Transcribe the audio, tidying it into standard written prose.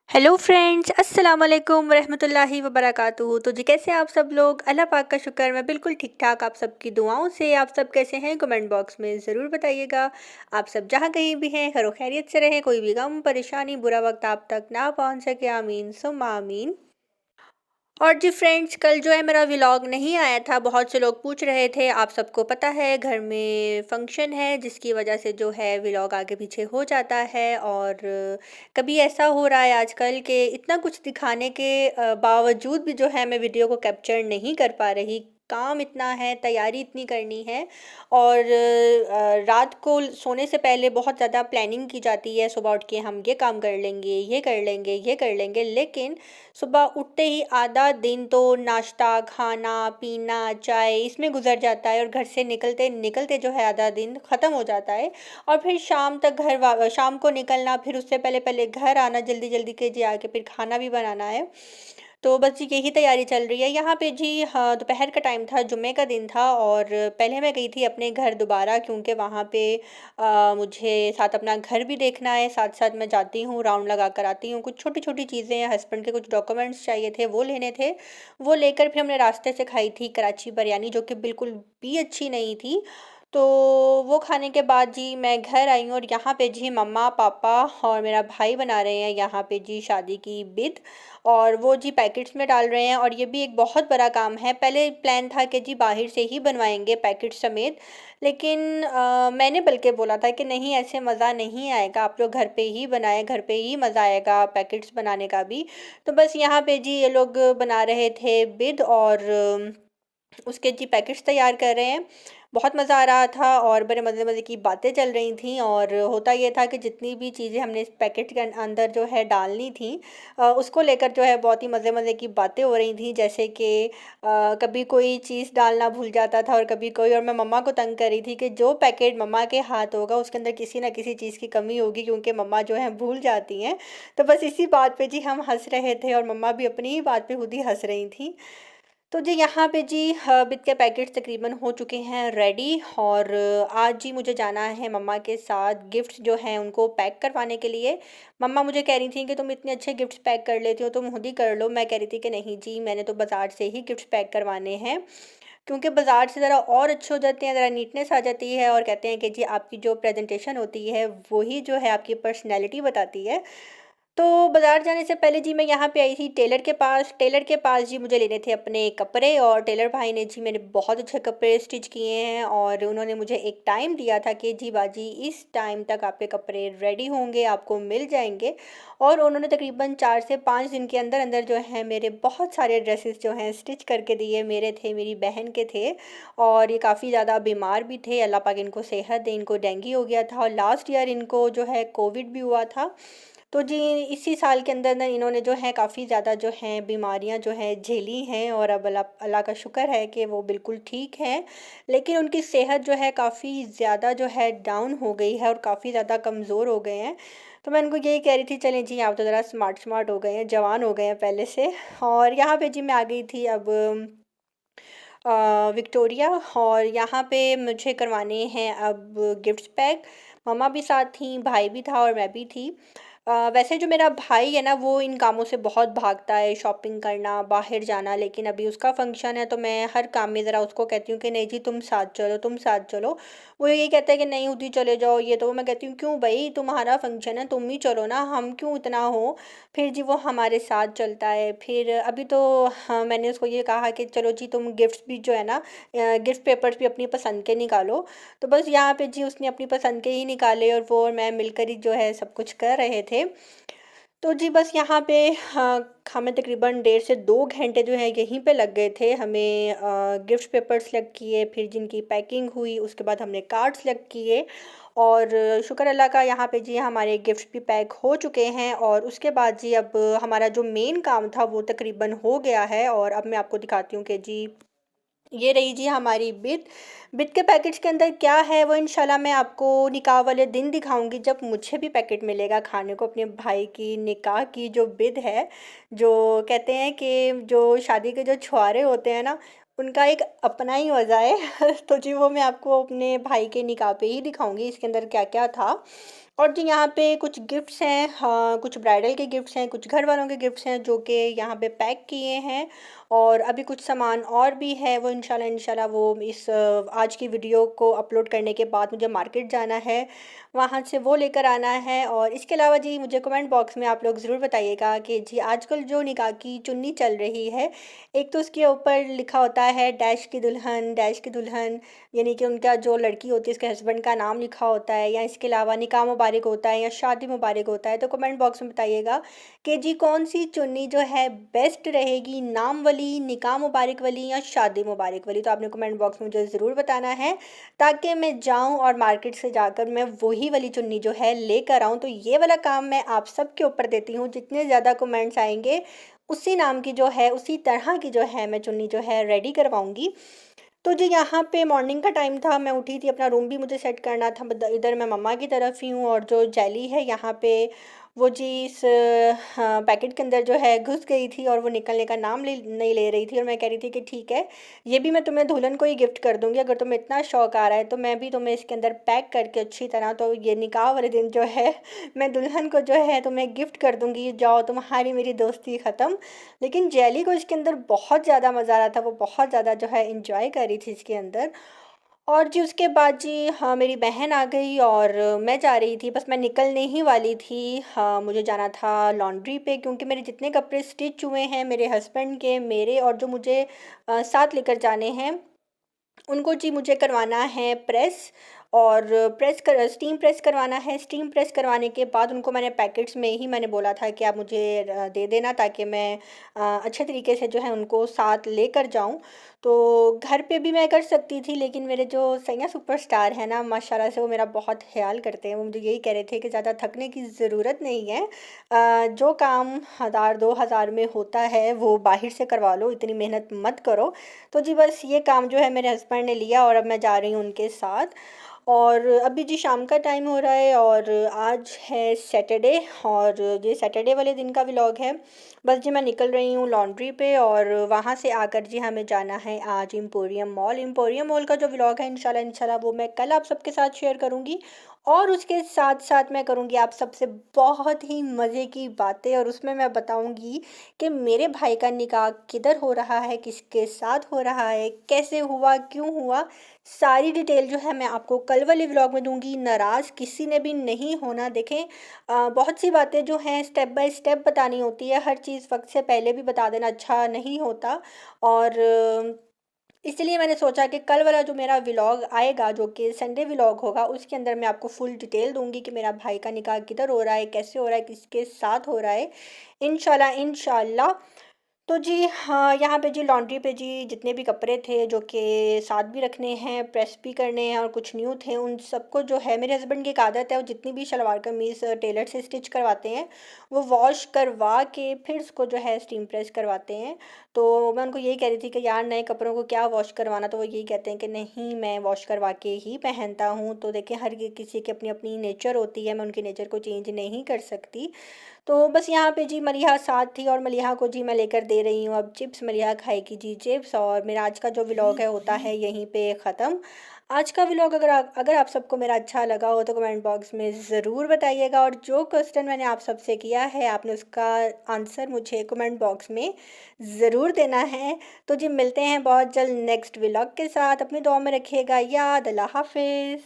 Hello friends, अस्सलाम वालेकुम वरहमतुल्लाहि वबरकातुहू। तो जी कैसे हैं आप सब लोग? अल्लाह पाक का शुक्र, मैं बिल्कुल ठीक ठाक। आप सबकी दुआओं से आप सब कैसे हैं? कमेंट बॉक्स में ज़रूर बताइएगा। आप सब जहाँ कहीं भी हैं खैर खैरियत से रहें, कोई भी गम परेशानी बुरा वक्त आप तक ना पहुँच सके। आमीन सुम्मा आमीन। और जी फ्रेंड्स, कल जो है मेरा व्लॉग नहीं आया था। बहुत से लोग पूछ रहे थे। आप सबको पता है घर में फंक्शन है, जिसकी वजह से जो है व्लॉग आगे पीछे हो जाता है। और कभी ऐसा हो रहा है आजकल कि इतना कुछ दिखाने के बावजूद भी जो है मैं वीडियो को कैप्चर नहीं कर पा रही। काम इतना है, तैयारी इतनी करनी है। और रात को सोने से पहले बहुत ज़्यादा प्लानिंग की जाती है। सुबह उठ के हम ये काम कर लेंगे, ये कर लेंगे, ये कर लेंगे, लेकिन सुबह उठते ही आधा दिन तो नाश्ता, खाना, पीना, चाय इसमें गुज़र जाता है। और घर से निकलते जो है आधा दिन ख़त्म हो जाता है। और फिर शाम तक शाम को निकलना, फिर उससे पहले घर आना जल्दी जल्दी के जी आके फिर खाना भी बनाना है। तो बस जी यही तैयारी चल रही है यहाँ पे जी। हाँ, दोपहर का टाइम था, जुम्मे का दिन था। और पहले मैं गई थी अपने घर दोबारा, क्योंकि वहाँ पे मुझे साथ अपना घर भी देखना है। साथ साथ मैं जाती हूँ, राउंड लगा कर आती हूँ। कुछ छोटी छोटी चीज़ें हैं, हस्बैंड के कुछ डॉक्यूमेंट्स चाहिए थे, वो लेने थे। वो लेकर फिर हमने रास्ते से खाई थी कराची बिरयानी, जो कि बिल्कुल भी अच्छी नहीं थी। तो वो खाने के बाद जी मैं घर आई हूँ। और यहाँ पे जी मम्मा पापा और मेरा भाई बना रहे हैं यहाँ पे जी शादी की बिद। और वो जी पैकेट्स में डाल रहे हैं। और ये भी एक बहुत बड़ा काम है। पहले प्लान था कि जी बाहर से ही बनवाएंगे पैकेट समेत, लेकिन मैंने बल्कि बोला था कि नहीं, ऐसे मज़ा नहीं आएगा, आप लोग घर पे ही बनाएं, घर पे ही मज़ा आएगा पैकेट्स बनाने का भी। तो बस यहाँ पे जी ये लोग बना रहे थे बिद, और उसके जी पैकेट्स तैयार कर रहे हैं। बहुत मज़ा आ रहा था और बड़े मज़े मज़े की बातें चल रही थी। और होता ये था कि जितनी भी चीज़ें हमने इस पैकेट के अंदर जो है डालनी थी, उसको लेकर जो है बहुत ही मज़े मज़े की बातें हो रही थी। जैसे कि कभी कोई चीज़ डालना भूल जाता था और कभी कोई। और मैं मम्मा को तंग कर रही थी कि जो पैकेट मम्मा के हाथ होगा उसके अंदर किसी ना किसी चीज़ की कमी होगी, क्योंकि मम्मा जो है भूल जाती हैं। तो बस इसी बात पे जी हम हंस रहे थे और मम्मा भी अपनी ही बात पे खुद ही हंस रही थी। तो जी यहाँ पे जी बिद के पैकेट्स तकरीबन हो चुके हैं रेडी। और आज जी मुझे जाना है मम्मा के साथ गिफ्ट्स जो हैं उनको पैक करवाने के लिए। मम्मा मुझे कह रही थी कि तुम इतने अच्छे गिफ्ट्स पैक कर लेती हो, तुम खुद ही कर लो। मैं कह रही थी कि नहीं जी, मैंने तो बाज़ार से ही गिफ्ट्स पैक करवाने हैं, क्योंकि बाज़ार से ज़रा और अच्छे हो जाते हैं, ज़रा नीटनेस आ जाती है। और कहते हैं कि जी आपकी जो प्रेजेंटेशन होती है वही जो है आपकी पर्सनैलिटी बताती है। तो बाज़ार जाने से पहले जी मैं यहाँ पे आई थी टेलर के पास। टेलर के पास जी मुझे लेने थे अपने कपड़े। और टेलर भाई ने जी मेरे बहुत अच्छे कपड़े स्टिच किए हैं। और उन्होंने मुझे एक टाइम दिया था कि जी बाजी इस टाइम तक आपके कपड़े रेडी होंगे, आपको मिल जाएंगे। और उन्होंने तकरीबन 4 से 5 दिन के अंदर अंदर जो है मेरे बहुत सारे ड्रेसेस जो हैं स्टिच करके दिए। मेरे थे, मेरी बहन के थे। और ये काफ़ी ज़्यादा बीमार भी थे, अल्लाह पाक इनको सेहत दे। इनको डेंगू हो गया था और लास्ट ईयर इनको जो है कोविड भी हुआ था। तो जी इसी साल के अंदर ना इन्होंने जो है काफ़ी ज़्यादा जो हैं बीमारियां जो हैं झेली हैं। और अब अल्लाह अल्लाह का शुक्र है कि वो बिल्कुल ठीक हैं। लेकिन उनकी सेहत जो है काफ़ी ज़्यादा जो है डाउन हो गई है और काफ़ी ज़्यादा कमज़ोर हो गए हैं। तो मैं उनको यही कह रही थी, चलें जी आप तो ज़रा स्मार्ट स्मार्ट हो गए हैं, जवान हो गए हैं पहले से। और यहाँ पे जी मैं आ गई थी अब विक्टोरिया। और यहाँ पे मुझे करवाने हैं अब गिफ्ट्स पैक। मम्मा भी साथ थी, भाई भी था और मैं भी थी। वैसे जो मेरा भाई है ना, वो इन कामों से बहुत भागता है, शॉपिंग करना, बाहर जाना। लेकिन अभी उसका फंक्शन है तो मैं हर काम में ज़रा उसको कहती हूँ कि नहीं जी तुम साथ चलो, तुम साथ चलो। वो यही कहता है कि नहीं उधर चले जाओ, ये तो। मैं कहती हूँ क्यों भाई, तुम्हारा फंक्शन है, तुम ही चलो ना, हम क्यों इतना हो। फिर जी वो हमारे साथ चलता है। फिर अभी तो हाँ, मैंने उसको ये कहा कि चलो जी तुम गिफ्ट्स भी जो है ना, गिफ्ट पेपर्स भी अपनी पसंद के निकालो। तो बस यहाँ पे जी उसने अपनी पसंद के ही निकाले और वो और मैं मिलकर ही जो है सब कुछ कर रहे थे। तो जी बस यहाँ पे हमें तकरीबन 1.5 से 2 घंटे जो है यहीं पे लग गए थे। हमें गिफ्ट पेपर सेलेक्ट किए, फिर जिनकी पैकिंग हुई, उसके बाद हमने कार्ड सेलेक्ट किए। और शुक्र अल्लाह का यहाँ पे जी हमारे गिफ्ट्स भी पैक हो चुके हैं। और उसके बाद जी अब हमारा जो मेन काम था वो तकरीबन हो गया है। और अब मैं आपको दिखाती हूँ कि जी ये रही जी हमारी बिद। बिद के पैकेट्स के अंदर क्या है वो इंशाल्लाह मैं आपको निकाह वाले दिन दिखाऊंगी, जब मुझे भी पैकेट मिलेगा खाने को अपने भाई की निकाह की जो बिद है। जो कहते हैं कि जो शादी के जो छुआरे होते हैं ना, उनका एक अपना ही मज़ा है। तो जी वो मैं आपको अपने भाई के निकाह पे ही दिखाऊंगी इसके अंदर क्या क्या था। और जी यहाँ पे कुछ गिफ्ट्स हैं, हाँ, कुछ ब्राइडल के गिफ्ट्स हैं, कुछ घर वालों के गिफ्ट्स हैं जो कि यहाँ पे पैक किए हैं। और अभी कुछ सामान और भी है, वो इंशाल्लाह वो इस आज की वीडियो को अपलोड करने के बाद मुझे मार्केट जाना है, वहाँ से वो लेकर आना है। और इसके अलावा जी मुझे कमेंट बॉक्स में आप लोग ज़रूर बताइएगा कि जी आजकल जो निकाह की चुन्नी चल रही है, एक तो उसके ऊपर लिखा होता है डैश की दुल्हन, यानी कि उनका जो लड़की होती है उसके हस्बैंड का नाम लिखा होता है, या इसके अलावा निकाह मुबारक होता है या शादी मुबारक होता है। तो कमेंट बॉक्स में बताइएगा कि जी कौन सी चुन्नी जो है बेस्ट रहेगी, नाम वाली, निकाह मुबारक वाली या शादी मुबारक वाली। तो आपने कमेंट बॉक्स में मुझे ज़रूर बताना है, ताकि मैं जाऊं और मार्केट से जाकर मैं वही वाली चुन्नी जो है लेकर आऊं। तो ये वाला काम मैं आप सबके ऊपर देती हूँ, जितने ज़्यादा कमेंट्स आएंगे उसी नाम की जो है, उसी तरह की जो है मैं चुन्नी जो है रेडी करवाऊंगी। तो जी यहाँ पे मॉर्निंग का टाइम था, मैं उठी थी, अपना रूम भी मुझे सेट करना था। इधर मैं मम्मा की तरफ ही हूँ, और जो जैली है यहाँ पे वो जी इस हाँ, पैकेट के अंदर जो है घुस गई थी, और वो निकलने का नाम नहीं ले रही थी। और मैं कह रही थी कि ठीक है, ये भी मैं तुम्हें दुल्हन को ही गिफ्ट कर दूँगी, अगर तुम्हें इतना शौक आ रहा है तो मैं भी तुम्हें इसके अंदर पैक करके अच्छी तरह, तो ये निकाह वाले दिन जो है मैं दुल्हन को जो है तुम्हें गिफ्ट कर दूँगी, जाओ तुम्हारी मेरी दोस्ती ख़त्म। लेकिन जेली को इसके अंदर बहुत ज़्यादा मज़ा आ रहा था, वो बहुत ज़्यादा जो है इंजॉय कर रही थी इसके अंदर। और जी उसके बाद जी हाँ, मेरी बहन आ गई और मैं जा रही थी, बस मैं निकलने ही वाली थी। हाँ, मुझे जाना था लॉन्ड्री पे, क्योंकि मेरे जितने कपड़े स्टिच हुए हैं, मेरे हस्बैंड के, मेरे, और जो मुझे साथ लेकर जाने हैं, उनको जी मुझे करवाना है प्रेस। और स्टीम प्रेस करवाना है। स्टीम प्रेस करवाने के बाद उनको मैंने पैकेट्स में ही मैंने बोला था कि आप मुझे दे देना, ताकि मैं अच्छे तरीके से जो है उनको साथ लेकर जाऊं। तो घर पे भी मैं कर सकती थी, लेकिन मेरे जो सैया सुपरस्टार है ना, माशाल्लाह से वो मेरा बहुत ख्याल करते हैं। वो मुझे यही कह रहे थे कि ज़्यादा थकने की ज़रूरत नहीं है, जो काम 1000-2000 में होता है वो बाहर से करवा लो, इतनी मेहनत मत करो। तो जी बस ये काम जो है मेरे हस्बैंड ने लिया, और अब मैं जा रही हूँ उनके साथ। और अभी जी शाम का टाइम हो रहा है, और आज है सैटरडे, और ये सैटरडे वाले दिन का व्लॉग है। बस जी मैं निकल रही हूँ लॉन्ड्री पे, और वहाँ से आकर जी हमें जाना है आज एम्पोरियम मॉल। एम्पोरियम मॉल का जो व्लॉग है इंशाल्लाह इंशाल्लाह वो मैं कल आप सबके साथ शेयर करूँगी, और उसके साथ साथ मैं करूँगी आप सबसे बहुत ही मज़े की बातें, और उसमें मैं बताऊँगी कि मेरे भाई का निकाह किधर हो रहा है, किसके साथ हो रहा है, कैसे हुआ, क्यों हुआ, सारी डिटेल जो है मैं आपको कल वाले व्लॉग में दूंगी। नाराज़ किसी ने भी नहीं होना। देखें, बहुत सी बातें जो हैं स्टेप बाय स्टेप बतानी होती है, हर चीज़ वक्त से पहले भी बता देना अच्छा नहीं होता। और इसलिए मैंने सोचा कि कल वाला जो मेरा व्लॉग आएगा, जो कि संडे व्लॉग होगा, उसके अंदर मैं आपको फुल डिटेल दूंगी कि मेरा भाई का निकाह किधर हो रहा है, कैसे हो रहा है, किसके साथ हो रहा है। इंशाल्लाह इंशाल्लाह। तो जी हाँ, यहाँ पे जी लॉन्ड्री पे जी जितने भी कपड़े थे जो कि साथ भी रखने हैं, प्रेस भी करने हैं, और कुछ न्यू थे, उन सबको जो है मेरे हस्बैंड की एक आदत है, वो जितनी भी शलवार कमीज़ टेलर से स्टिच करवाते हैं, वो वॉश करवा के फिर उसको जो है स्टीम प्रेस करवाते हैं। तो मैं उनको यही कह रही थी कि यार नए कपड़ों को क्या वॉश करवाना, तो वो यही कहते हैं कि नहीं, मैं वॉश करवा के ही पहनता हूँ। तो देखिए, हर किसी की अपनी अपनी नेचर होती है, मैं उनकी नेचर को चेंज नहीं कर सकती। तो बस यहाँ पे जी मलिहा साथ थी, और मलिहा को जी मैं लेकर दे रही हूँ अब चिप्स। मलिहा खाएगी जी चिप्स, और मेरा आज का जो व्लॉग है होता है यहीं पे ख़त्म। आज का व्लॉग अगर आप सबको मेरा अच्छा लगा हो तो कमेंट बॉक्स में ज़रूर बताइएगा, और जो क्वेश्चन मैंने आप सबसे किया है आपने उसका आंसर मुझे कमेंट बॉक्स में ज़रूर देना है। तो जी मिलते हैं बहुत जल्द नेक्स्ट व्लॉग के साथ। अपनी दुआ में रखिएगा याद। अल्लाह हाफिज़।